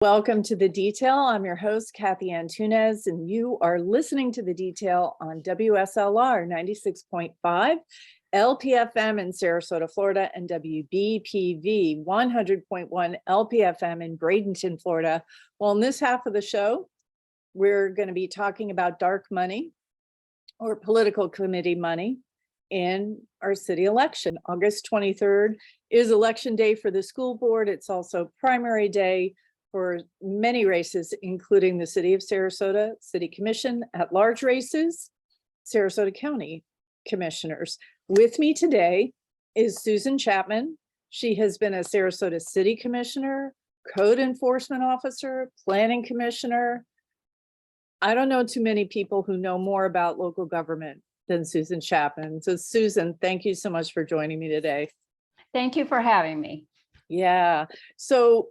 Welcome to The Detail. I'm your host, Cathy Antunes, and you are listening to The Detail on WSLR 96.5, LPFM in Sarasota, Florida, and WBPV 100.1 LPFM in Bradenton, Florida. Well, in this half of the show, we're going to be talking about dark money or political committee money in our city election. August 23rd is election day for the school board. It's also primary day for many races, including the City of Sarasota City Commission at-large races, Sarasota County Commissioners. With me today is Susan Chapman. She has been a Sarasota City Commissioner, Code Enforcement Officer, Planning Commissioner. I don't know too many people who know more about local government than Susan Chapman. So Susan, thank you so much for joining me today. Thank you for having me. Yeah, so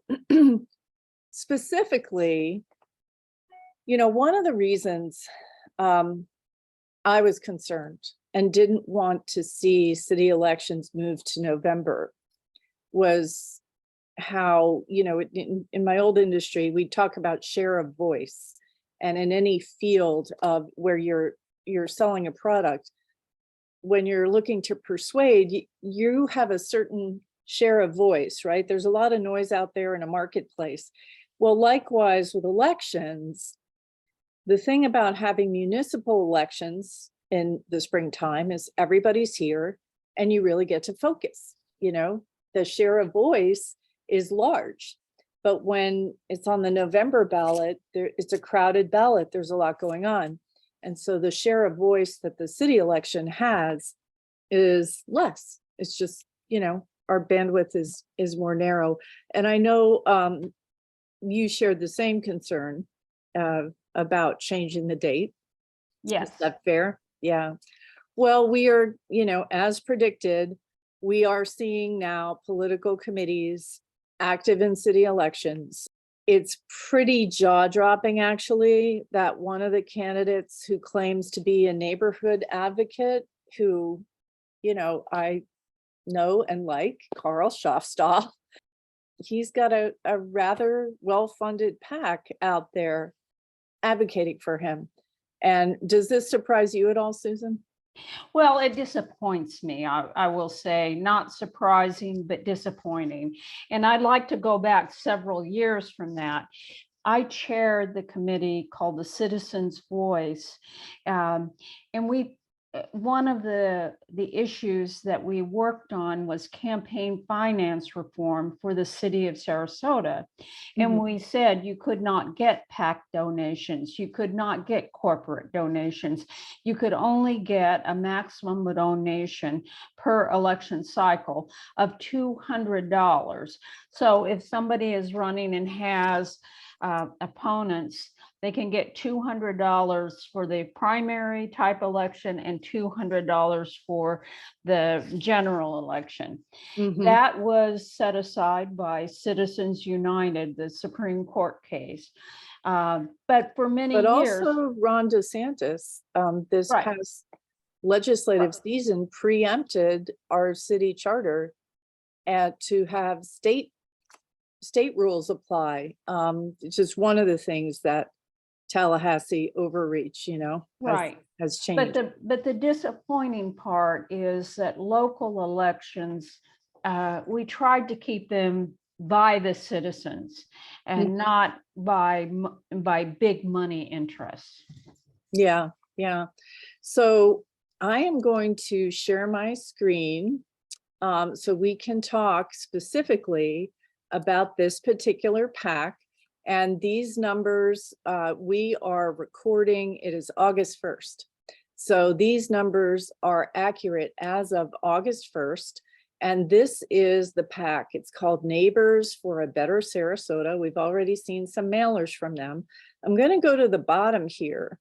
specifically, one of the reasons I was concerned and didn't want to see city elections move to November was how, in my old industry, we talk about share of voice. And in any field of where you're selling a product, when you're looking to persuade, you have a certain share of voice, right? There's a lot of noise out there in a marketplace. Well, likewise with elections, the thing about having municipal elections in the springtime is everybody's here and you really get to focus. The share of voice is large, but when it's on the November ballot, it's a crowded ballot. There's a lot going on. And so the share of voice that the city election has is less. It's just, our bandwidth is more narrow. And I know you shared the same concern about changing the date. Yes. Is that fair? Yeah. Well, we are, as predicted, we are seeing now political committees active in city elections. It's pretty jaw-dropping, actually, that one of the candidates who claims to be a neighborhood advocate, who, I know and like, Carl Schaafstahl, he's got a rather well-funded PAC out there advocating for him. And does this surprise you at all, Susan? Well, it disappoints me. I will say, not surprising, but disappointing. And I'd like to go back several years from that. I chaired the committee called the Citizens' Voice. And one of the issues that we worked on was campaign finance reform for the city of Sarasota. And we said you could not get PAC donations, you could not get corporate donations, you could only get a maximum donation per election cycle of $200. So if somebody is running and has opponents, they can get $200 for the primary type election and $200 for the general election. That was set aside by Citizens United, the Supreme Court case. But for many years. But also Ron DeSantis, this past legislative season, preempted our city charter to have state rules apply. It's just one of the things that Tallahassee overreach, has changed. But the disappointing part is that local elections, we tried to keep them by the citizens and not by big money interests. Yeah. So I am going to share my screen so we can talk specifically about this particular PAC. And these numbers, we are recording, it is August 1st. So these numbers are accurate as of August 1st. And this is the PAC. It's called Neighbors for a Better Sarasota. We've already seen some mailers from them. I'm going to go to the bottom here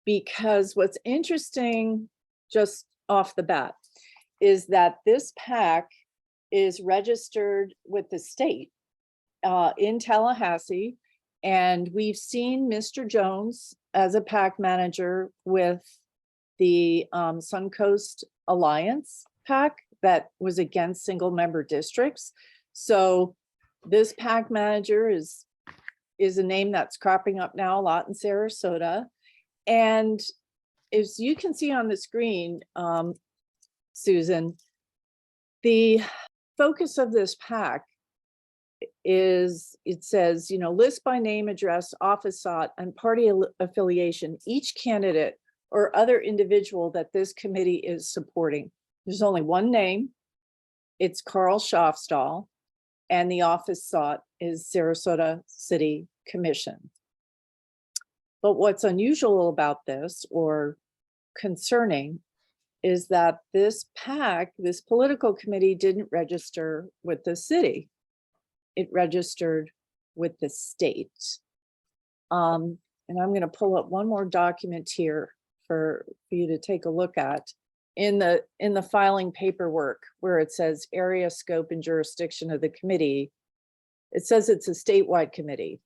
because what's interesting just off the bat is that this PAC is registered with the state in Tallahassee, and we've seen Mr. Jones as a PAC manager with the Suncoast Alliance PAC that was against single member districts. So This PAC manager is a name that's cropping up now a lot in Sarasota. And as you can see on the screen, Susan, the focus of this PAC is, it says, list by name, address, office sought, and party affiliation, each candidate or other individual that this committee is supporting. There's only one name. It's Carl Schofstall, and the office sought is Sarasota City Commission. But what's unusual about this, or concerning, is that this PAC, this political committee, didn't register with the city. It registered with the state. And I'm going to pull up one more document here for you to take a look at in the filing paperwork, where it says area, scope, and jurisdiction of the committee. It says it's a statewide committee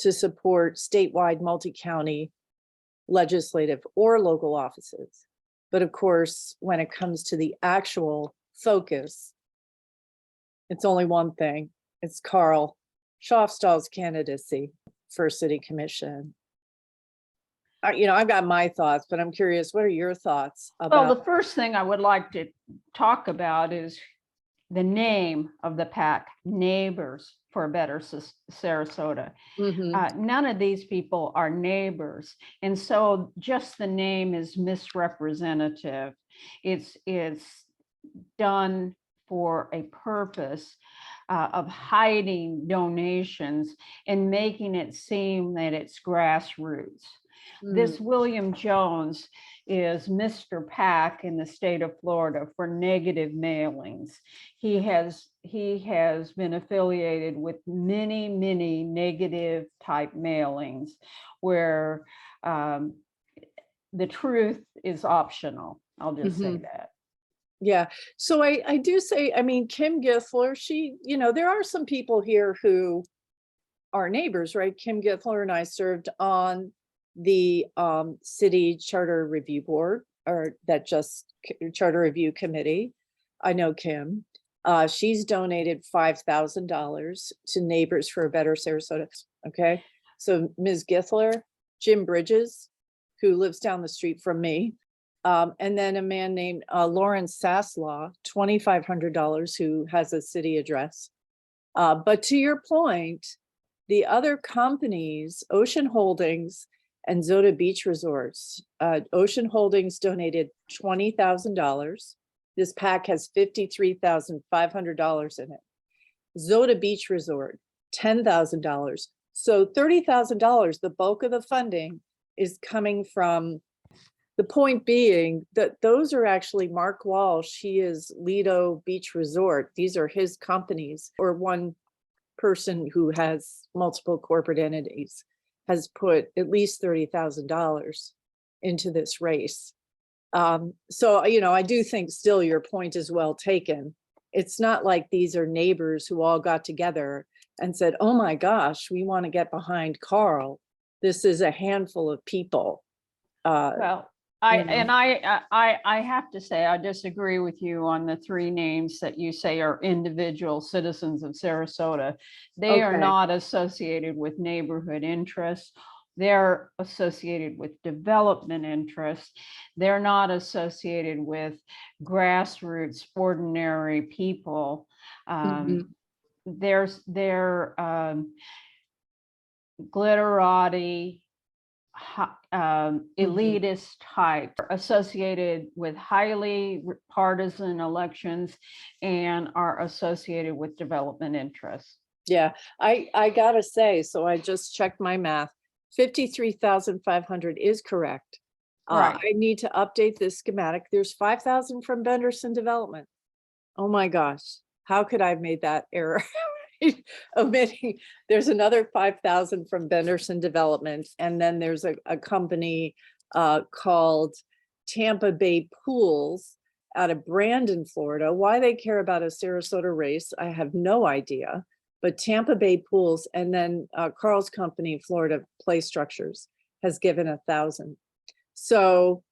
to support statewide multi-county legislative or local offices. But of course, when it comes to the actual focus, it's only one thing. It's Carl Schofstall's candidacy for city commission. I've got my thoughts, but I'm curious, what are your thoughts about? Well, the first thing I would like to talk about is the name of the PAC, Neighbors for Better Sarasota. None of these people are neighbors. And so just the name is misrepresentative. It's done for a purpose of hiding donations and making it seem that it's grassroots. This William Jones is Mr. PAC in the state of Florida for negative mailings. He has been affiliated with many negative type mailings where the truth is optional. I'll just say that. Yeah. So I do say, Kim Githler, there are some people here who are neighbors, right? Kim Githler and I served on the city charter review board, or that just charter review committee. I know Kim. She's donated $5,000 to Neighbors for a Better Sarasota. Okay. So Ms. Githler, Jim Bridges, who lives down the street from me. And then a man named Lawrence Saslaw, $2,500, who has a city address. But to your point, the other companies, Ocean Holdings and Zota Beach Resorts, Ocean Holdings donated $20,000. This PAC has $53,500 in it. Zota Beach Resort, $10,000. So $30,000, the bulk of the funding is coming from. The point being that those are actually Mark Walsh. He is Lido Beach Resort. These are his companies, or one person who has multiple corporate entities has put at least $30,000 into this race. So, I do think still your point is well taken. It's not like these are neighbors who all got together and said, oh my gosh, we want to get behind Carl. This is a handful of people. Well, I have to say, I disagree with you on the three names that you say are individual citizens of Sarasota. They are not associated with neighborhood interests. They're associated with development interests. They're not associated with grassroots, ordinary people. They're glitterati, elitist type, associated with highly partisan elections, and are associated with development interests. Yeah, I gotta say, so I just checked my math. 53,500 is correct. Right. I need to update this schematic. There's 5,000 from Benderson Development. Oh my gosh, how could I have made that error? Omitting, there's another 5,000 from Benderson Development, and then there's a company called Tampa Bay Pools out of Brandon, Florida. Why they care about a Sarasota race, I have no idea. But Tampa Bay Pools, and then Carl's company, Florida Play Structures, has given 1,000. So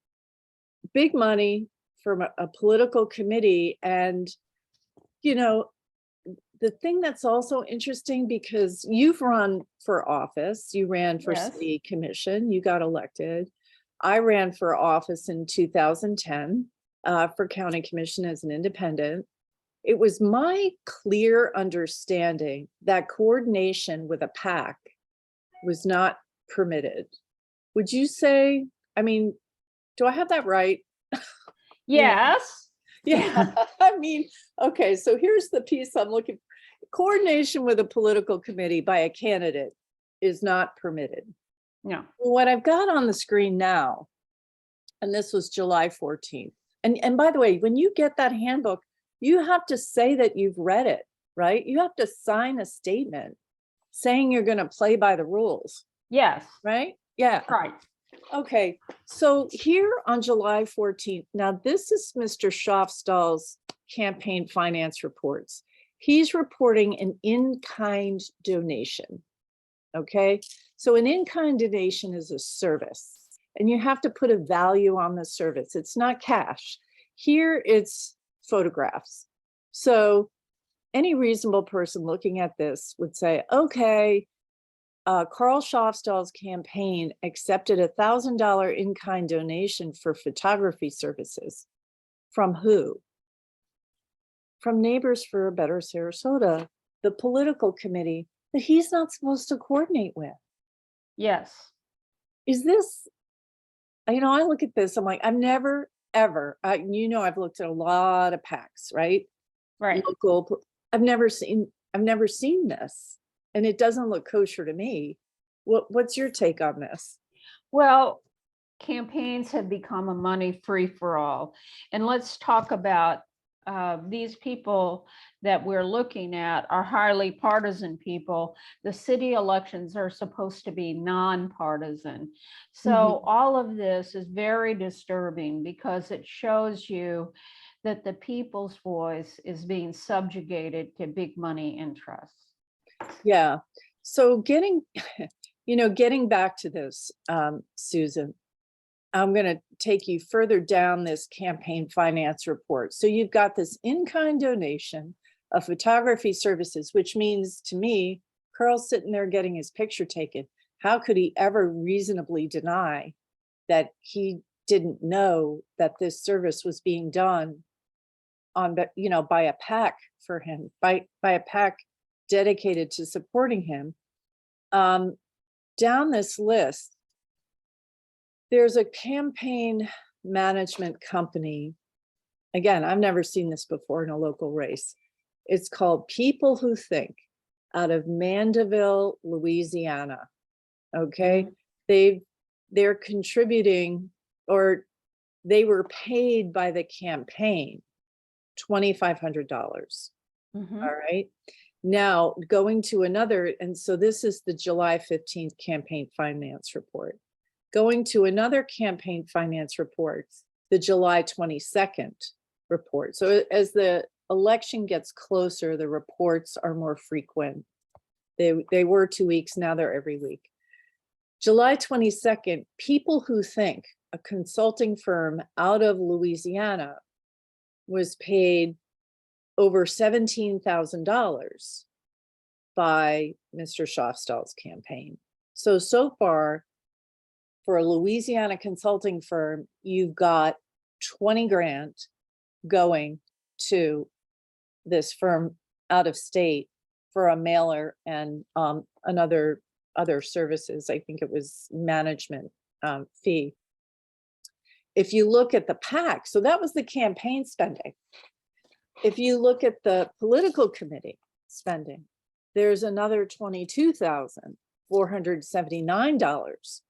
big money from a political committee. And the thing that's also interesting, because you've run for office, you ran for Yes. city commission, you got elected. I ran for office in 2010 for county commission as an independent. It was my clear understanding that coordination with a PAC was not permitted. Would you say, I mean, do I have that right? Yes. Yeah, I mean, okay, so here's the piece I'm looking. Coordination with a political committee by a candidate is not permitted. No. What I've got on the screen now, and this was July 14th. And by the way, when you get that handbook, you have to say that you've read it, right? You have to sign a statement saying you're going to play by the rules, Yes. right? Yeah. Right. Okay, so here on July 14th, now this is Mr. Schaafstall's campaign finance reports. He's reporting an in-kind donation, okay? So an in-kind donation is a service, and you have to put a value on the service. It's not cash. Here it's photographs. So any reasonable person looking at this would say, okay, Carl Schaafstall's campaign accepted $1,000 in-kind donation for photography services. From who? From Neighbors for a Better Sarasota, the political committee that he's not supposed to coordinate with. Yes. Is this, you know, I look at this, I'm like, I've never, ever, you know, I've looked at a lot of PACs, right? Right. Local, I've never seen this. And it doesn't look kosher to me. What's your take on this? Well, campaigns have become a money free for all. And let's talk about these people that we're looking at are highly partisan people. The city elections are supposed to be nonpartisan. So all of this is very disturbing because it shows you that the people's voice is being subjugated to big money interests. Yeah. So getting back to this, Susan, I'm going to take you further down this campaign finance report. So you've got this in-kind donation of photography services, which means to me, Carl's sitting there getting his picture taken. How could he ever reasonably deny that he didn't know that this service was being done on, by a PAC for him, by a PAC dedicated to supporting him? Down this list, there's a campaign management company. Again, I've never seen this before in a local race. It's called People Who Think, out of Mandeville, Louisiana. Okay, they're contributing, or they were paid by the campaign $2,500. All right. Now going to another, and so this is the July 15th campaign finance report. Going to another campaign finance report, the July 22nd report. So as the election gets closer, the reports are more frequent. They were 2 weeks, now they're every week. July 22nd, People Who Think, a consulting firm out of Louisiana, was paid over $17,000 by Mr. Schaafstall's campaign. So far, for a Louisiana consulting firm, you've got 20 grand going to this firm out of state for a mailer and other services. I think it was management fee. If you look at the PAC, so that was the campaign spending. If you look at the political committee spending, there's another $22,479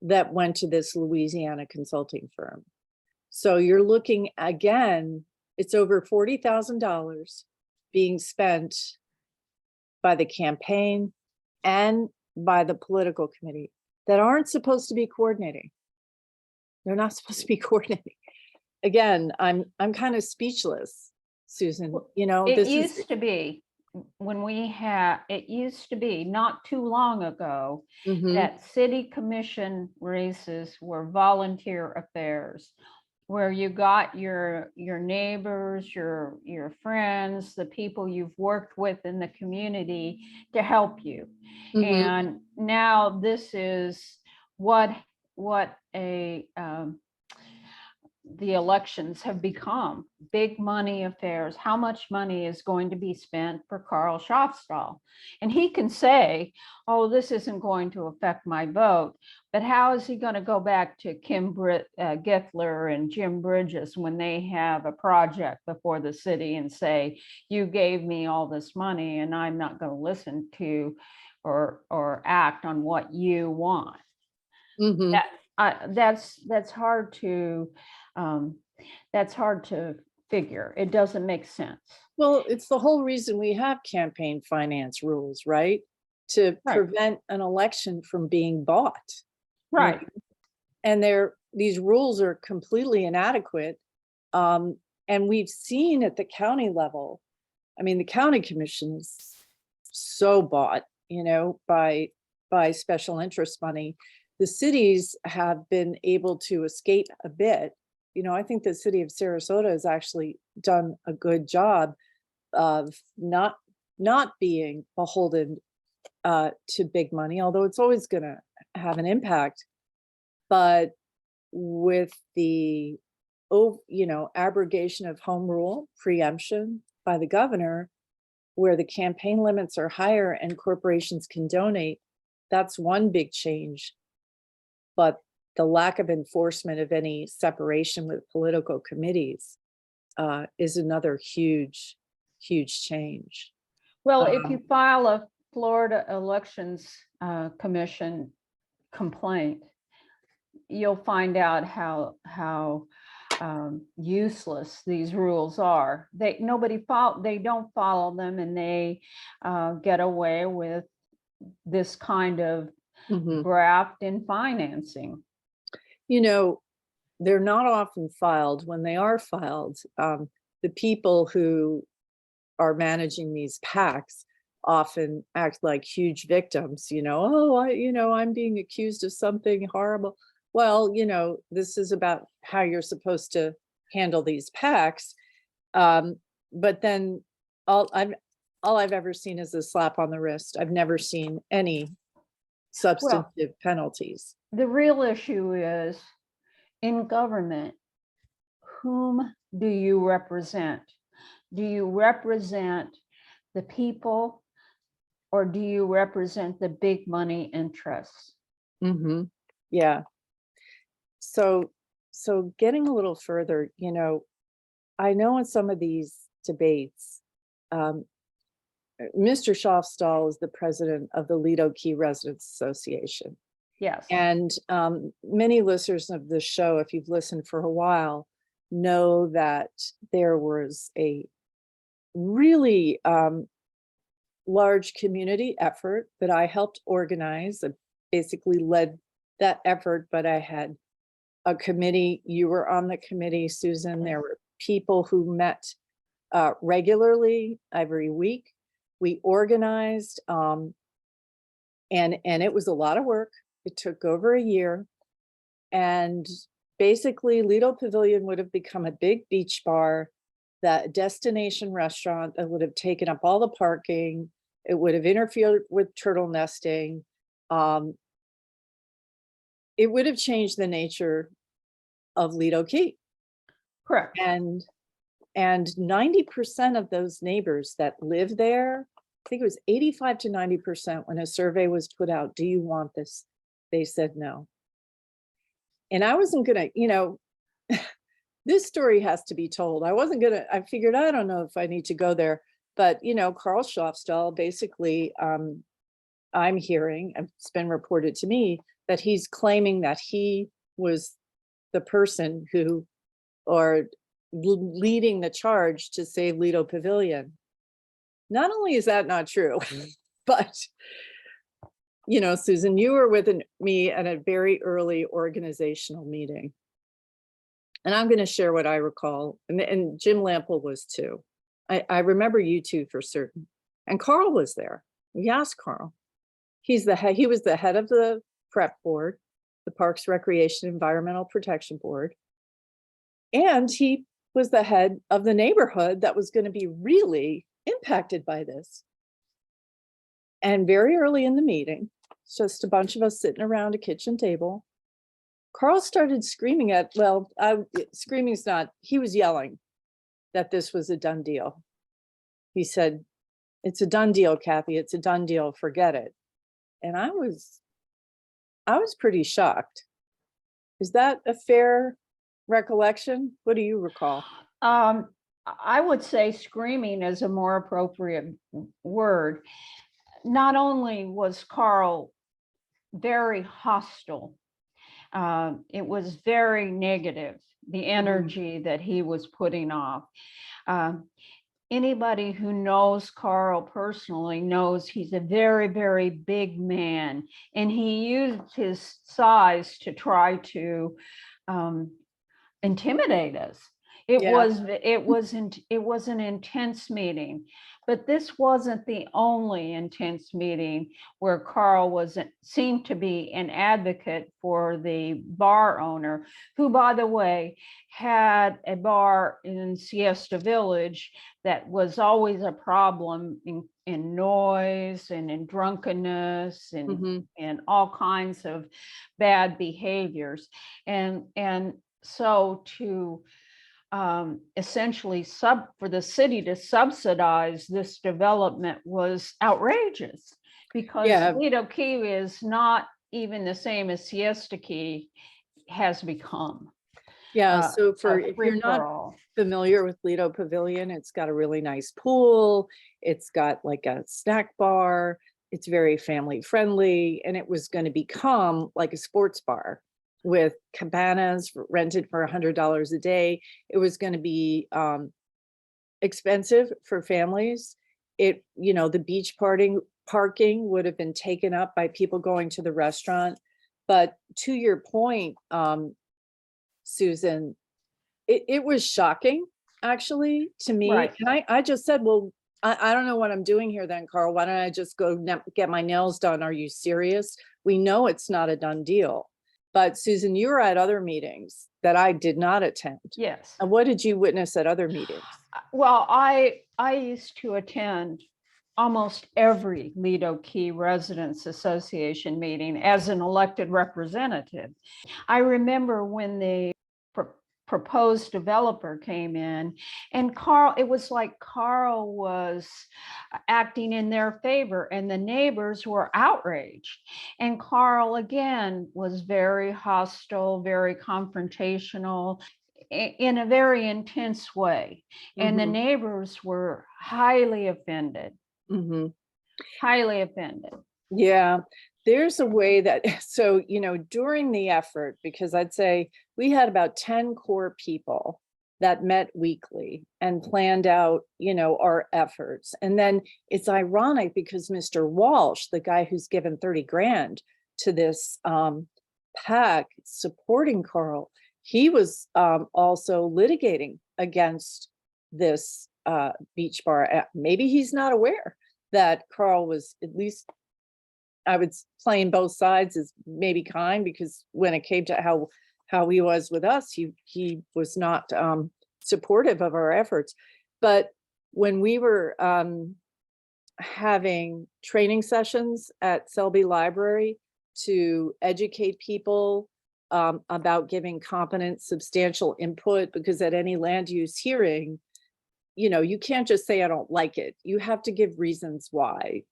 that went to this Louisiana consulting firm. So you're looking, again, it's over $40,000 being spent by the campaign and by the political committee that aren't supposed to be coordinating. They're not supposed to be coordinating. Again, I'm kind of speechless, Susan. You know, it used to be not too long ago that city commission races were volunteer affairs. where you got your neighbors, your friends, the people you've worked with in the community to help you. Mhm. And now this is what a the elections have become big money affairs. How much money is going to be spent for Carl Schofstall? And he can say, oh, this isn't going to affect my vote. But how is he going to go back to Kim Giffler and Jim Bridges when they have a project before the city and say, you gave me all this money and I'm not going to listen to or act on what you want? Mhm. That's hard to that's hard to figure. It doesn't make sense. Well, it's the whole reason we have campaign finance rules, right? To Right, prevent an election from being bought. You right. know, and these rules are completely inadequate. Um, and we've seen at the county level, I mean, the county commission's so bought, by special interest money. The cities have been able to escape a bit. I think the city of Sarasota has actually done a good job of not being beholden to big money, although it's always going to have an impact. But with the abrogation of home rule preemption by the governor, where the campaign limits are higher and corporations can donate, that's one big change. But the lack of enforcement of any separation with political committees is another huge, huge change. Well, if you Um, file a Florida Elections Commission complaint, you'll find out how useless these rules are. They don't follow them, and they get away with this kind of mhm. graft in financing. You know, they're not often filed. When they are filed, the people who are managing these PACs often act like huge victims, oh, I'm being accused of something horrible. Well, this is about how you're supposed to handle these PACs. But then all I've all I've ever seen is a slap on the wrist. I've never seen any Well, substantive penalties. the real issue is, in government, whom do you represent? Do you represent the people, or do you represent the big money interests? Hmm. Yeah. So, so getting a little further, I know in some of these debates, um, Mr. Schofstall is the president of the Lido Key Residents Association. Yes. And many listeners of the show, if you've listened for a while, know that there was a really large community effort that I helped organize. I basically led that effort, but I had a committee. You were on the committee, Susan. There were people who met regularly every week. We organized, and it was a lot of work. It took over a year, and basically Lido Pavilion would have become a big beach bar, that destination restaurant that would have taken up all the parking. It would have interfered with turtle nesting. Um, it would have changed the nature of Lido Key. Correct. And 90% of those neighbors that live there, I think it was 85 to 90% when a survey was put out, do you want this? They said no. And I wasn't gonna, this story has to be told. I figured, I don't know if I need to go there, but Carl Schofstall basically, I'm hearing, it's been reported to me, that he's claiming that he was the person who, or leading the charge to save Lido Pavilion. Not only is that not true, but Susan, you were with me at a very early organizational meeting. And I'm going to share what I recall. And Jim Lample was too. I remember you two for certain. And Carl was there. We asked Carl. He was the head of the prep board, the Parks Recreation Environmental Protection Board. And he was the head of the neighborhood that was going to be really impacted by this. And very early in the meeting, it's just a bunch of us sitting around a kitchen table, Carl started screaming screaming's not, he was yelling that this was a done deal. He said, "It's a done deal, Cathy. It's a done deal. Forget it." And I was pretty shocked. Is that a fair recollection? What do you recall? I would say screaming is a more appropriate word. Not only was Carl very hostile, it was very negative, the energy that he was putting off. Anybody who knows Carl personally knows he's a very, very big man, and he used his size to try to intimidate us. It was an intense meeting, but this wasn't the only intense meeting where Carl seemed to be an advocate for the bar owner, who, by the way, had a bar in Siesta Village that was always a problem in noise and in drunkenness and all kinds of bad behaviors. And so to essentially for the city to subsidize this development was outrageous, because Lido Key is not even the same as Siesta Key has become. So if you're not familiar with Lido Pavilion, it's got a really nice pool. It's got like a snack bar. It's very family friendly, and it was going to become like a sports bar with cabanas rented for $100 a day. It was going to be expensive for families. The beach parking would have been taken up by people going to the restaurant. But to your point, Susan, it was shocking, actually, to me. Right. And I just said, well, I don't know what I'm doing here then, Carl. Why don't I just go get my nails done? Are you serious? We know it's not a done deal. But Susan, you were at other meetings that I did not attend. Yes. And what did you witness at other meetings? Well, I used to attend almost every Lido Key Residents Association meeting as an elected representative. I remember when the proposed developer came in, and it was like Carl was acting in their favor, and the neighbors were outraged. And Carl, again, was very hostile, very confrontational, in a very intense way. And the neighbors were highly offended. Highly offended. Yeah, there's a way that, so, during the effort, because I'd say we had about 10 core people that met weekly and planned out, our efforts. And then it's ironic because Mr. Walsh, the guy who's given 30 grand to this PAC supporting Carl, he was also litigating against this beach bar. Maybe he's not aware that Carl was, at least I would playing both sides, is maybe kind, because when it came to how he was with us, he was not supportive of our efforts. But when we were having training sessions at Selby Library to educate people about giving competent, substantial input, because at any land use hearing, you can't just say, I don't like it. You have to give reasons why.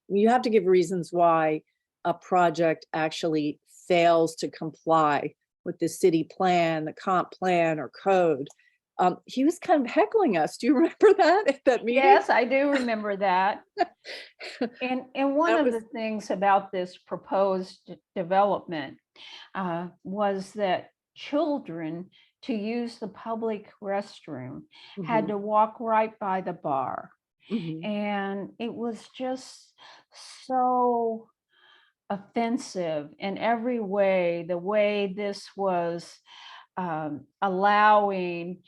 You have to give reasons why a project actually fails to comply with the city plan, the comp plan, or code. He was kind of heckling us. Do you remember that at that meeting? Yes, I do remember that. And one of the things about this proposed development was that children, to use the public restroom, had to walk right by the bar. And it was just so offensive in every way, the way this was allowing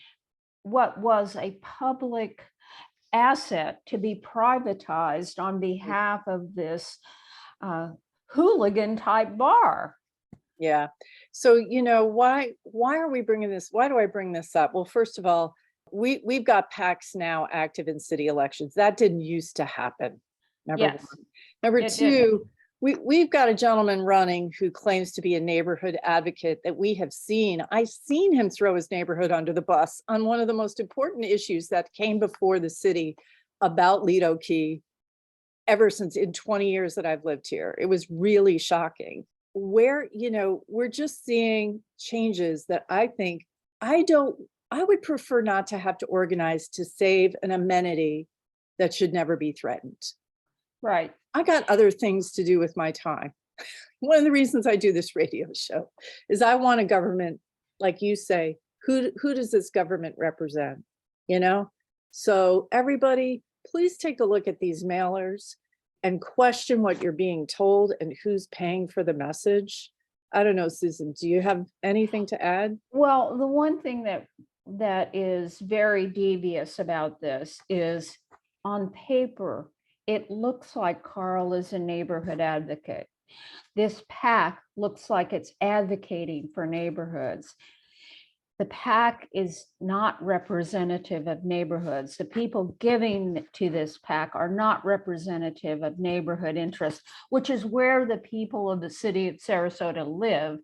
what was a public asset to be privatized on behalf of this hooligan type bar. Yeah. So, why are we bringing this? Why do I bring this up? Well, first of all, we've got PACs now active in city elections. That didn't used to happen. Number one. Yes, Number it didn't. two, we've got a gentleman running who claims to be a neighborhood advocate that we have seen. I've seen him throw his neighborhood under the bus on one of the most important issues that came before the city about Lido Key ever since in 20 years that I've lived here. It was really shocking. We're just seeing changes that I think I would prefer not to have to organize to save an amenity that should never be threatened. Right. I got other things to do with my time. One of the reasons I do this radio show is I want a government, like you say, who does this government represent? You know? So everybody, please take a look at these mailers and question what you're being told and who's paying for the message. I don't know, Susan, do you have anything to add? Well, the one thing that is very devious about this is on paper, it looks like Carl is a neighborhood advocate. This PAC looks like it's advocating for neighborhoods. The PAC is not representative of neighborhoods. The people giving to this PAC are not representative of neighborhood interests, which is where the people of the city of Sarasota live.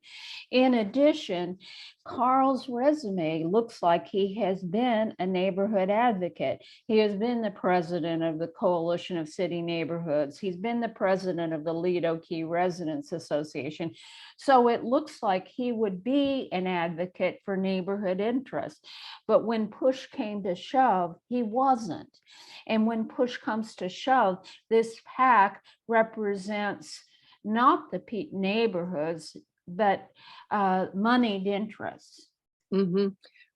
In addition, Carl's resume looks like he has been a neighborhood advocate. He has been the president of the Coalition of City Neighborhoods. He's been the president of the Lido Key Residents Association. So it looks like he would be an advocate for neighborhood interests. But when push came to shove, he wasn't. And when push comes to shove, this PAC represents not the neighborhoods, but moneyed interests.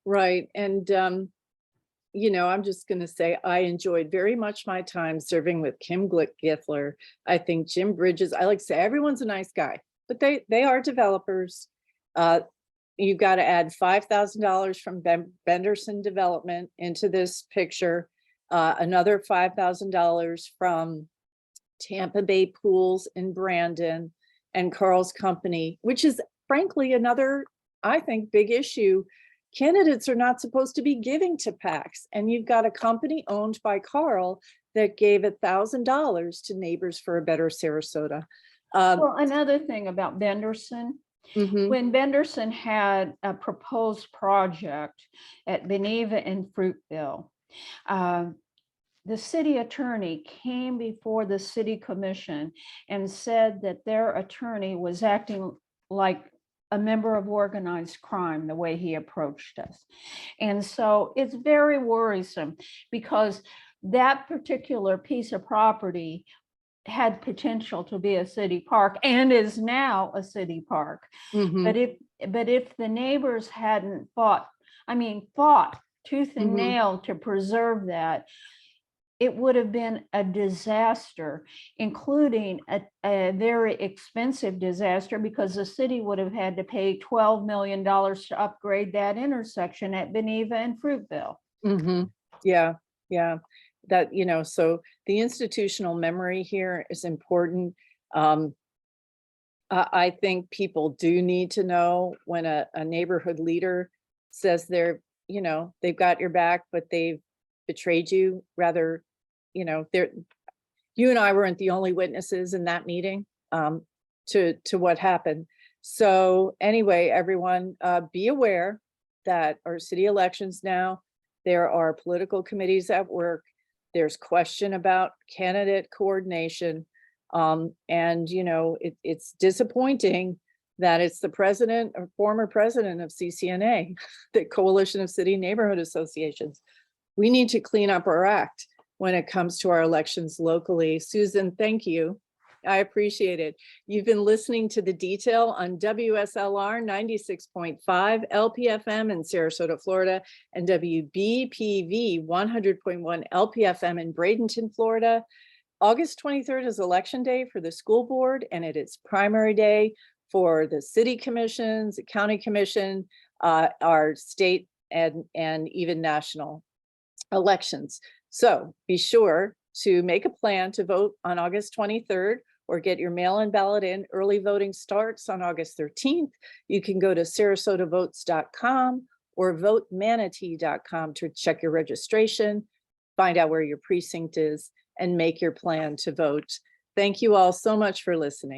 Right. And, I'm just going to say I enjoyed very much my time serving with Kim Githler. I think Jim Bridges, I like to say everyone's a nice guy, but they are developers. You've got to add $5,000 from Benderson Development into this picture, another $5,000 from Tampa Bay Pools in Brandon, and Carl's company, which is frankly another, I think, big issue. Candidates are not supposed to be giving to PACs, and you've got a company owned by Carl that gave $1,000 to Neighbors for a Better Sarasota. Well, another thing about Benderson, when Benderson had a proposed project at Beneva and Fruitville, the city attorney came before the city commission and said that their attorney was acting like a member of organized crime, the way he approached us. And so it's very worrisome because that particular piece of property had potential to be a city park and is now a city park. But if the neighbors hadn't fought tooth and nail to preserve that, it would have been a disaster, including a very expensive disaster, because the city would have had to pay $12 million to upgrade that intersection at Beneva and Fruitville. Yeah. That, so the institutional memory here is important. I think people do need to know when a neighborhood leader says they've got your back, but they've betrayed you. Rather, you and I weren't the only witnesses in that meeting to what happened. So anyway, everyone, be aware that our city elections now, there are political committees at work. There's question about candidate coordination. And it's disappointing that it's the president or former president of CCNA, the Coalition of City Neighborhood Associations. We need to clean up our act when it comes to our elections locally. Susan, thank you. I appreciate it. You've been listening to The Detail on WSLR 96.5 LPFM in Sarasota, Florida, and WBPV 100.1 LPFM in Bradenton, Florida. August 23rd is election day for the school board, and it is primary day for the city commissions, the county commission, our state and even national elections. So be sure to make a plan to vote on August 23rd or get your mail-in ballot in. Early voting starts on August 13th. You can go to sarasotavotes.com or votemanatee.com to check your registration, find out where your precinct is, and make your plan to vote. Thank you all so much for listening.